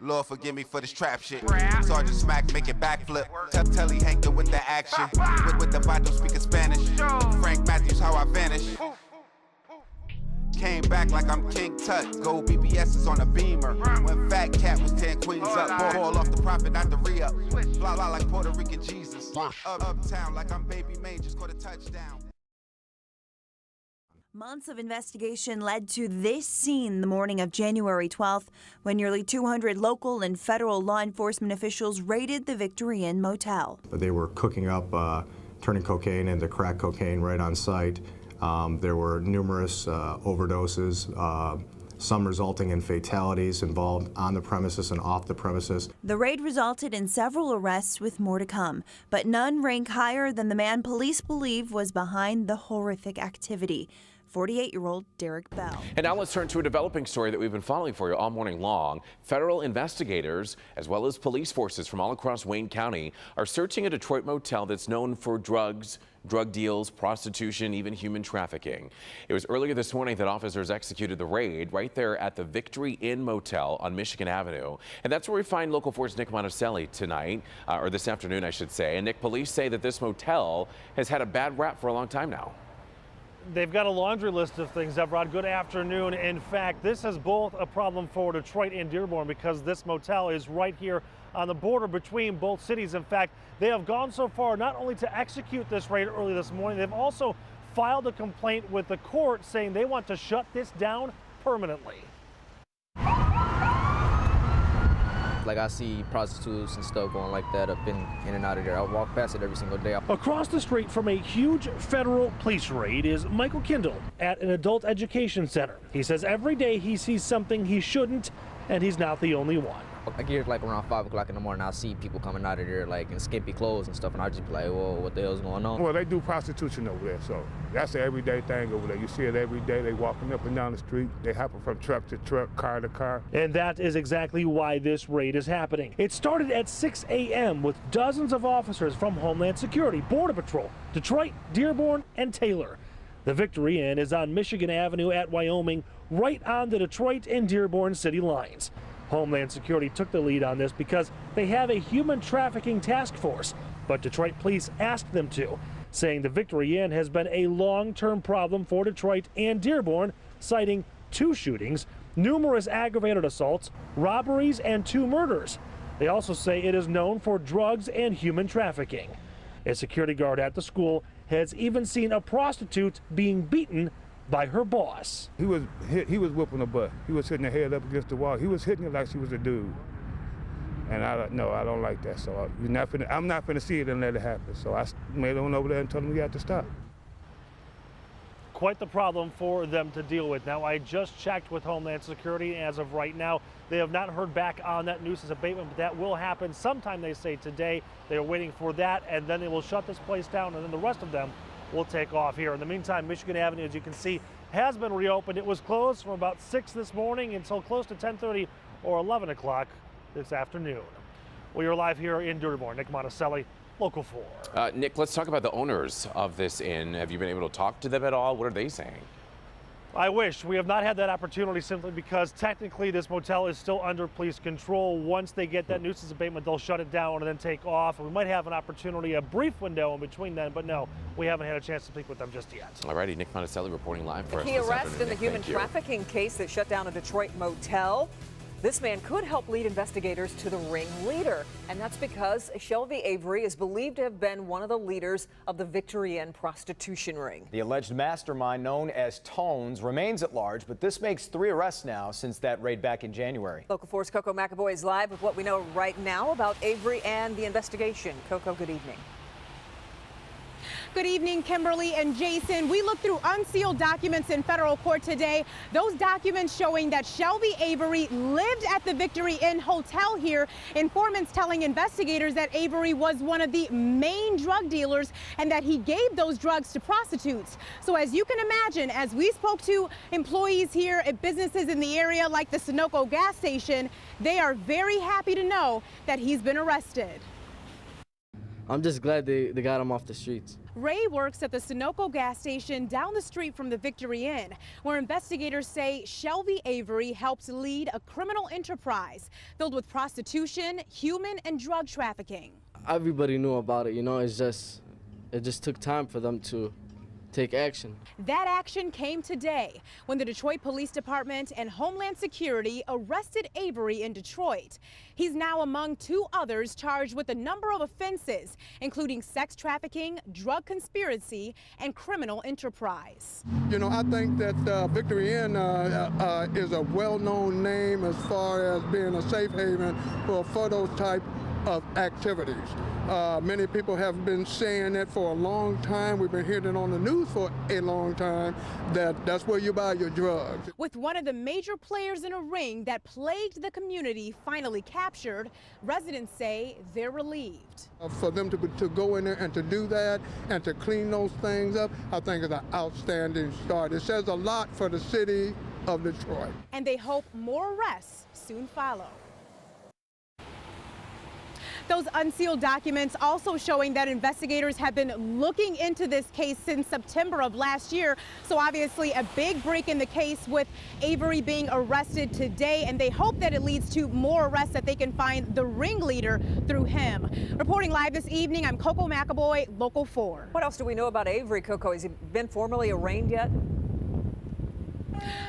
Lord forgive me for this trap shit. Sergeant Smack make it backflip. Tell he Hank with the action. With the vital speaking Spanish. Frank Matthews how I vanish. Came back like I'm King Tut. Gold BBS's on a beamer. When Fat Cat was 10 queens up. Ball off the profit, not the re-up. Fly like Puerto Rican Jesus. Uptown like I'm Baby May, just caught a touchdown. Months of investigation led to this scene the morning of January 12th when nearly 200 local and federal law enforcement officials raided the Victory Inn Motel. They were cooking up, turning cocaine into crack cocaine right on site. There were numerous overdoses, some resulting in fatalities involved on the premises and off the premises. The raid resulted in several arrests with more to come, but none rank higher than the man police believe was behind the horrific activity. 48-year-old Darrick Bell. And now let's turn to a developing story that we've been following for you all morning long. Federal investigators, as well as police forces from all across Wayne County, are searching a Detroit motel that's known for drugs, drug deals, prostitution, even human trafficking. It was earlier this morning that officers executed the raid right there at the Victory Inn Motel on Michigan Avenue. And that's where we find local 4's Nick Monticelli tonight, or this afternoon, I should say. And Nick, police say that this motel has had a bad rap for a long time now. They've got a laundry list of things, Evrod. Good afternoon. In fact, this is both a problem for Detroit and Dearborn because this motel is right here on the border between both cities. In fact, they have gone so far not only to execute this raid early this morning, they've also filed a complaint with the court saying they want to shut this down permanently. Like, I see prostitutes and stuff going like that up in and out of there. I walk past it every single day. Across the street from a huge federal police raid is Michael Kindle at an adult education center. He says every day he sees something he shouldn't, and he's not the only one. I get here like around 5 o'clock in the morning. I see people coming out of there like in skimpy clothes and stuff, and I just be like, whoa, what the hell's going on? Well, they do prostitution over there, so that's an everyday thing over there. You see it every day. They walking up and down the street. They hopping from truck to truck, car to car. And that is exactly why this raid is happening. It started at 6 a.m. with dozens of officers from Homeland Security, Border Patrol, Detroit, Dearborn, and Taylor. The Victory Inn is on Michigan Avenue at Wyoming, right on the Detroit and Dearborn city lines. Homeland Security took the lead on this because they have a human trafficking task force, but Detroit police asked them to, saying the Victory Inn has been a long-term problem for Detroit and Dearborn, citing 2 shootings, numerous aggravated assaults, robberies, and 2 murders. They also say it is known for drugs and human trafficking. A security guard at the school has even seen a prostitute being beaten by her boss. He was whooping her butt. He was hitting her head up against the wall. He was hitting her like she was a dude. And I don't like that. So I'm not finna see it and let it happen. So I made on over there and told him we had to stop. Quite the problem for them to deal with. Now, I just checked with Homeland Security, and as of right now, they have not heard back on that nuisance abatement, but that will happen sometime, they say, today. They are waiting for that, and then they will shut this place down, and then the rest of them will take off here. In the meantime, Michigan Avenue, as you can see, has been reopened. It was closed from about 6 this morning until close to 10:30 or 11 o'clock this afternoon. We are live here in Dearborn. Nick Monticelli, Local 4. Nick, let's talk about the owners of this inn. Have you been able to talk to them at all? What are they saying? I wish. We have not had that opportunity simply because technically this motel is still under police control. Once they get that nuisance abatement, they'll shut it down and then take off. We might have an opportunity, a brief window in between then, but no, we haven't had a chance to speak with them just yet. All righty, Nick Monticelli reporting live for us. Key arrest in the human trafficking case that shut down a Detroit motel. This man could help lead investigators to the ringleader, and that's because Shelby Avery is believed to have been one of the leaders of the Victory Inn prostitution ring. The alleged mastermind, known as Tones, remains at large, but this makes 3 arrests now since that raid back in January. Local 4's Coco McAvoy is live with what we know right now about Avery and the investigation. Coco, good evening. Good evening, Kimberly and Jason. We looked through unsealed documents in federal court today. Those documents showing that Shelby Avery lived at the Victory Inn Hotel here. Informants telling investigators that Avery was one of the main drug dealers and that he gave those drugs to prostitutes. So as you can imagine, as we spoke to employees here at businesses in the area like the Sunoco gas station, they are very happy to know that he's been arrested. I'm just glad they got him off the streets. Ray works at the Sunoco gas station down the street from the Victory Inn, where investigators say Shelby Avery helped lead a criminal enterprise filled with prostitution, human and drug trafficking. Everybody knew about it, you know, it just took time for them to take action. That action came today when the Detroit Police Department and Homeland Security arrested Avery in Detroit. He's now among 2 others charged with a number of offenses, including sex trafficking, drug conspiracy, and criminal enterprise. You know, I think that Victory Inn is a well-known name as far as being a safe haven for those type of activities. Many people have been saying that for a long time. We've been hearing it on the news for a long time that that's where you buy your drugs. With one of the major players in a ring that plagued the community finally captured, residents say they're relieved. For them to go in there and to do that and to clean those things up, I think is an outstanding start. It says a lot for the city of Detroit. And they hope more arrests soon follow. Those unsealed documents also showing that investigators have been looking into this case since September of last year. So obviously a big break in the case with Avery being arrested today, and they hope that it leads to more arrests, that they can find the ringleader through him. Reporting live this evening, I'm Coco McAvoy, Local 4. What else do we know about Avery, Coco? Has he been formally arraigned yet?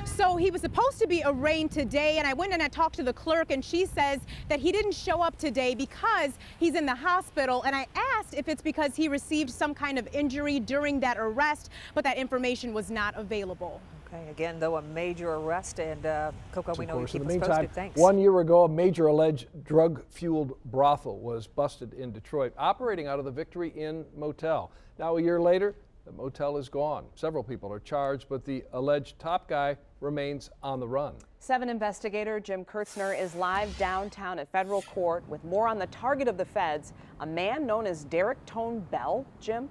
So he was supposed to be arraigned today, and I went and I talked to the clerk, and she says that he didn't show up today because he's in the hospital. And I asked if it's because he received some kind of injury during that arrest, but that information was not available. Okay, again, though, a major arrest, and Coco, we know you keep us meantime, posted. Thanks. 1 year ago, a major alleged drug-fueled brothel was busted in Detroit, operating out of the Victory Inn Motel. Now, a year later, the motel is gone. Several people are charged, but the alleged top guy remains on the run. 7 investigator Jim Kurtzner is live downtown at federal court with more on the target of the feds, a man known as Darrick Tone Bell. Jim?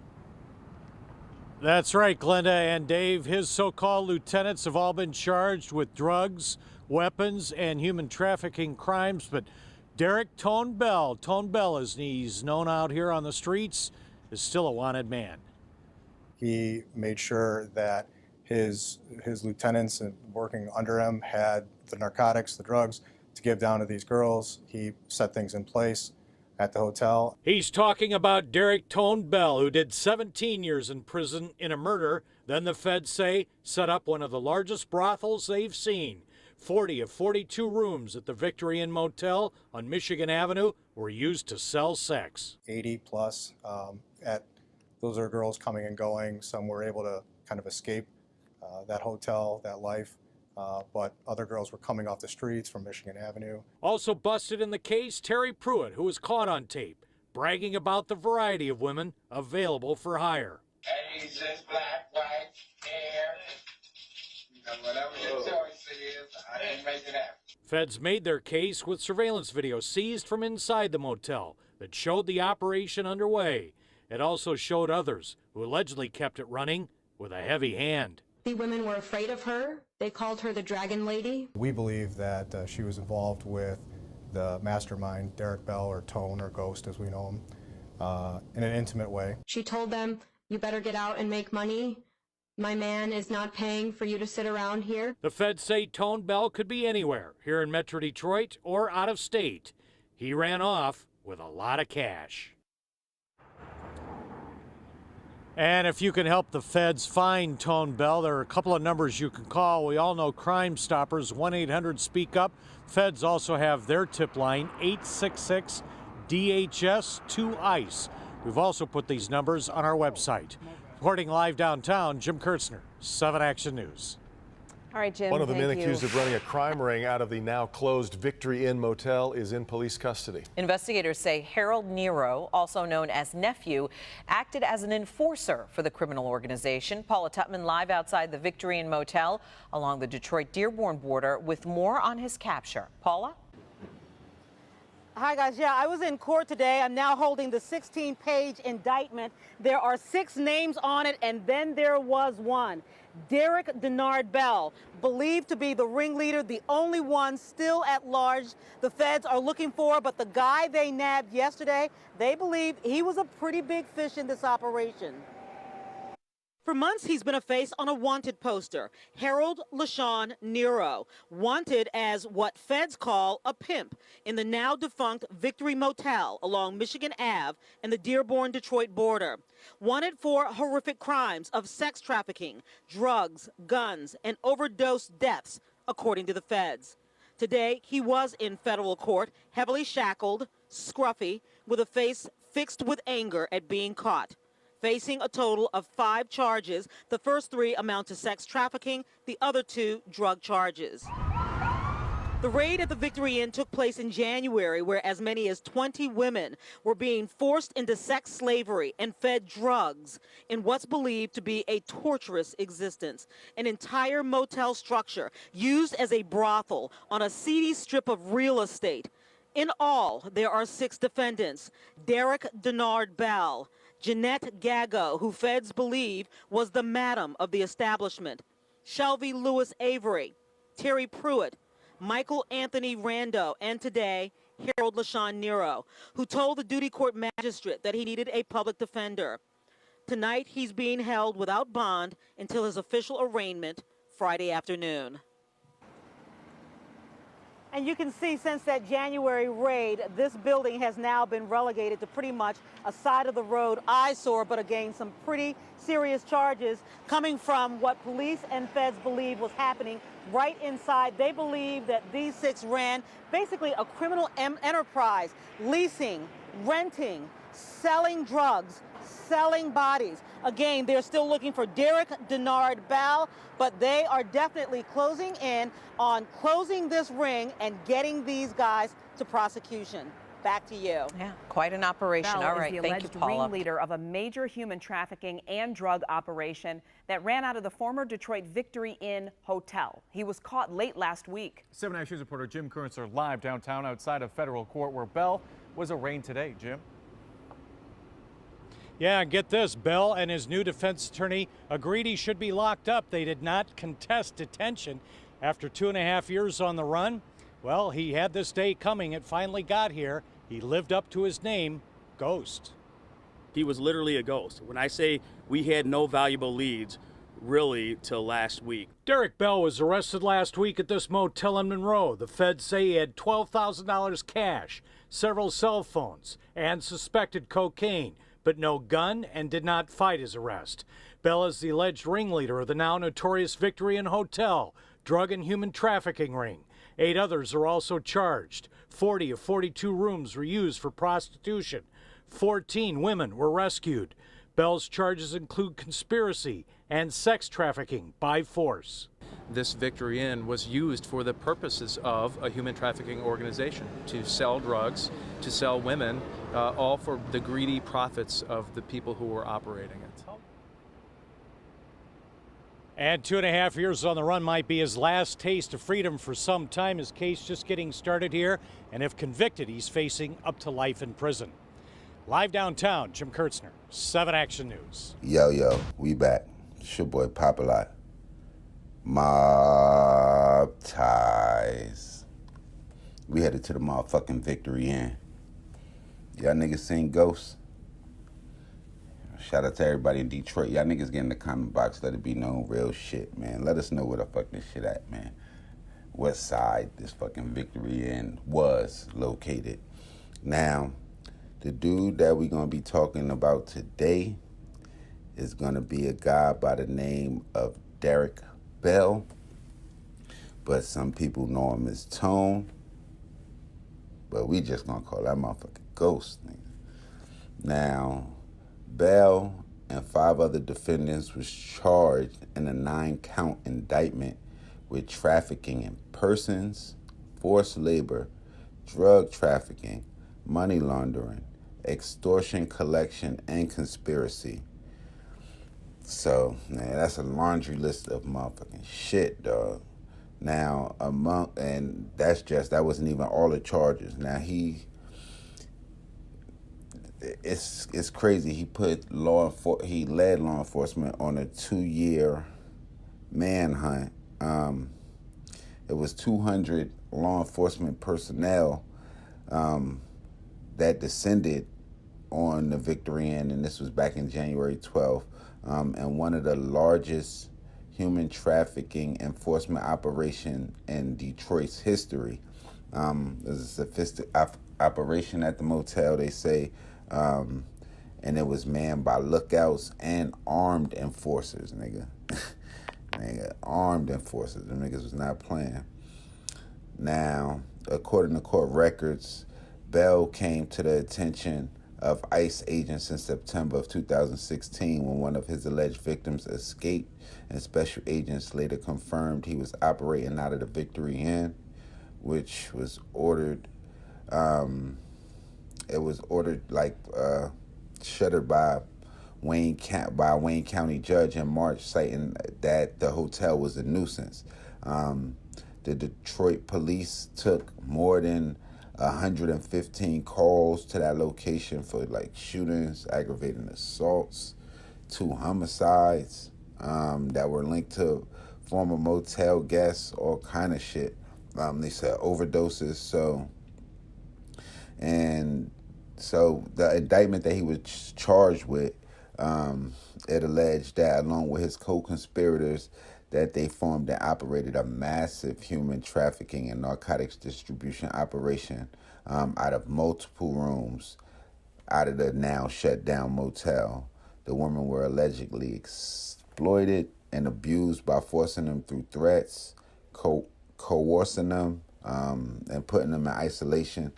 That's right, Glenda and Dave. His so-called lieutenants have all been charged with drugs, weapons, and human trafficking crimes. But Darrick Tone Bell, as he's known out here on the streets, is still a wanted man. He made sure that his lieutenants working under him had the narcotics, the drugs to give down to these girls. He set things in place at the hotel. He's talking about Darrick Tone Bell, who did 17 years in prison in a murder, then the feds say set up one of the largest brothels they've seen. 40 of 42 rooms at the Victory Inn Motel on Michigan Avenue were used to sell sex. 80 plus those are girls coming and going. Some were able to kind of escape that hotel, that life, but other girls were coming off the streets from Michigan Avenue. Also busted in the case, Terry Pruitt, who was caught on tape, bragging about the variety of women available for hire. Asian, black, white, hair, whatever your choice is, I ain't making that. Feds made their case with surveillance video seized from inside the motel that showed the operation underway. It also showed others who allegedly kept it running with a heavy hand. The women were afraid of her. They called her the Dragon Lady. We believe that she was involved with the mastermind, Darrick Bell, or Tone, or Ghost as we know him, in an intimate way. She told them, you better get out and make money. My man is not paying for you to sit around here. The feds say Tone Bell could be anywhere, here in Metro Detroit or out of state. He ran off with a lot of cash. And if you can help the feds find Tone Bell, there are a couple of numbers you can call. We all know Crime Stoppers, 1-800-SPEAK-UP. Feds also have their tip line, 866-DHS-2ICE. We've also put these numbers on our website. Reporting live downtown, Jim Kurtzner, 7 Action News. All right, Jim, one of the men accused of running a crime ring out of the now closed Victory Inn Motel is in police custody. Investigators say Harold Nero, also known as Nephew, acted as an enforcer for the criminal organization. Paula Tutman live outside the Victory Inn Motel along the Detroit-Dearborn border with more on his capture. Paula? Hi, guys. Yeah, I was in court today. I'm now holding the 16-page indictment. There are 6 names on it, and then there was one. Darrick Denard Bell, believed to be the ringleader, the only one still at large the feds are looking for, but the guy they nabbed yesterday, they believe he was a pretty big fish in this operation. For months, he's been a face on a wanted poster. Harold LaShawn Nero, wanted as what feds call a pimp in the now defunct Victory Motel along Michigan Ave and the Dearborn-Detroit border. Wanted for horrific crimes of sex trafficking, drugs, guns, and overdose deaths, according to the feds. Today, he was in federal court, heavily shackled, scruffy, with a face fixed with anger at being caught. Facing a total of 5 charges. The first 3 amount to sex trafficking, the other 2 drug charges. The raid at the Victory Inn took place in January, where as many as 20 women were being forced into sex slavery and fed drugs in what's believed to be a torturous existence. An entire motel structure used as a brothel on a seedy strip of real estate. In all, there are 6 defendants. Darrick Denard Bell, Jeanette Gago, who feds believe was the madam of the establishment, Shelby Lewis Avery, Terry Pruitt, Michael Anthony Rando, and today, Harold LaShawn Nero, who told the duty court magistrate that he needed a public defender. Tonight, he's being held without bond until his official arraignment Friday afternoon. And you can see since that January raid, this building has now been relegated to pretty much a side of the road eyesore, but again, some pretty serious charges coming from what police and feds believe was happening right inside. They believe that these 6 ran basically a criminal enterprise, leasing, renting, selling drugs, selling bodies. Again, they're still looking for Darrick Denard Bell, but they are definitely closing in on closing this ring and getting these guys to prosecution. Back to you. Yeah, quite an operation. Bell All right, is the thank you, alleged Paula. ringleader of a major human trafficking and drug operation that ran out of the former Detroit Victory Inn Hotel. He was caught late last week. 7 News reporter Jim Kurtzer live downtown outside of federal court where Bell was arraigned today. Jim? Yeah, get this. Bell and his new defense attorney agreed he should be locked up. They did not contest detention. After 2.5 years on the run, well, he had this day coming. It finally got here. He lived up to his name, Ghost. He was literally a ghost. When I say we had no valuable leads, really, till last week. Darrick Bell was arrested last week at this motel in Monroe. The feds say he had $12,000 cash, several cell phones, and suspected cocaine, but no gun, and did not fight his arrest. Bell is the alleged ringleader of the now notorious Victory Inn Hotel drug and human trafficking ring. 8 others are also charged. 40 of 42 rooms were used for prostitution. 14 women were rescued. Bell's charges include conspiracy and sex trafficking by force. This Victory Inn was used for the purposes of a human trafficking organization, to sell drugs, to sell women, all for the greedy profits of the people who were operating it. And 2.5 years on the run might be his last taste of freedom for some time. His case just getting started here, and if convicted, he's facing up to life in prison. Live downtown, Jim Kurtzner, 7 Action News. Yo, we back. It's your boy Popalot. Mob ties. We headed to the motherfucking Victory Inn. Y'all niggas seen Ghosts? Shout out to everybody in Detroit. Y'all niggas get in the comment box. Let it be known real shit, man. Let us know where the fuck this shit at, man. What side this fucking Victory Inn was located. Now, the dude that we're going to be talking about today is going to be a guy by the name of Darrick Bell, but some people know him as Tone, but we just going to call that motherfucking Ghost. Nigga. Now, Bell and 5 other defendants was charged in a 9-count indictment with trafficking in persons, forced labor, drug trafficking, money laundering, extortion, collection, and conspiracy. So, man, that's a laundry list of motherfucking shit, dog. Now, and that wasn't even all the charges. Now, it's crazy. He led law enforcement on a 2-year manhunt. It was 200 law enforcement personnel that descended on the Victory Inn, and this was back in January 12th. and one of the largest human trafficking enforcement operation in Detroit's history. There's a sophisticated operation at the motel, they say, and it was manned by lookouts and armed enforcers, nigga. Nigga, armed enforcers. Them niggas was not playing. Now, according to court records, Bell came to the attention of ICE agents in September of 2016 when one of his alleged victims escaped, and special agents later confirmed he was operating out of the Victory Inn, which was ordered. It was ordered shuttered by Wayne County judge in March, citing that the hotel was a nuisance. The Detroit police took more than 115 calls to that location for shootings, aggravated assaults, 2 homicides that were linked to former motel guests, all kind of shit. They said overdoses. So the indictment that he was charged with, it alleged that along with his co-conspirators, that they formed and operated a massive human trafficking and narcotics distribution operation out of multiple rooms out of the now shut down motel. The women were allegedly exploited and abused by forcing them through threats, coercing them, and putting them in isolation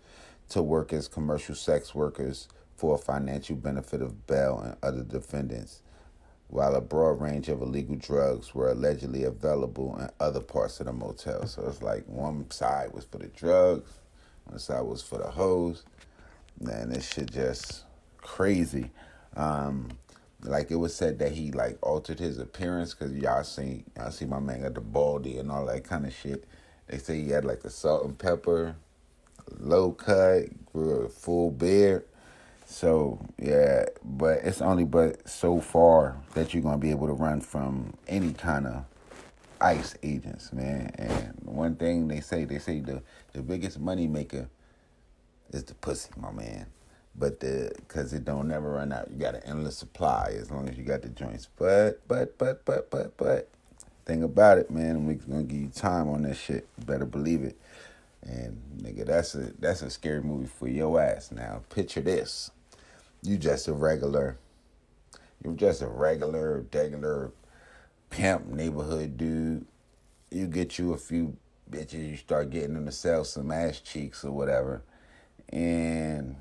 to work as commercial sex workers for a financial benefit of Bell and other defendants, while a broad range of illegal drugs were allegedly available in other parts of the motel. So it's like one side was for the drugs, one side was for the hoes. Man, this shit just crazy. It was said that he altered his appearance, because y'all see my man got the baldy and all that kind of shit. They say he had the salt and pepper, low cut, grew a full beard. So, yeah, but it's only but so far that you're going to be able to run from any kind of ICE agents, man. And one thing they say the biggest money maker is the pussy, my man. But because it don't never run out. You got an endless supply as long as you got the joints. But, thing about it, man, we're going to give you time on that shit. You better believe it. And, nigga, that's a scary movie for your ass. Now, picture this. You're just a regular pimp neighborhood dude. You get you a few bitches, you start getting them to sell some ass cheeks or whatever. And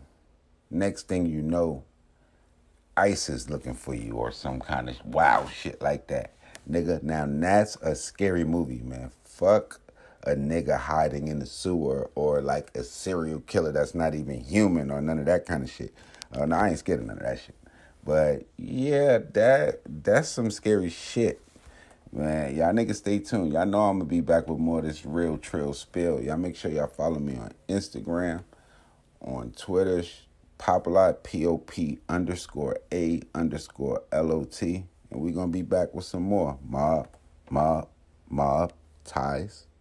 next thing you know, ICE is looking for you or some kind of wild shit like that. Nigga, now that's a scary movie, man. Fuck a nigga hiding in the sewer or a serial killer that's not even human or none of that kind of shit. No, I ain't scared of none of that shit. But yeah, that's some scary shit. Man, y'all niggas stay tuned. Y'all know I'm going to be back with more of this real trill spill. Y'all make sure y'all follow me on Instagram, on Twitter, Popalot, POP_A_LOT. And we going to be back with some more Mobb ties.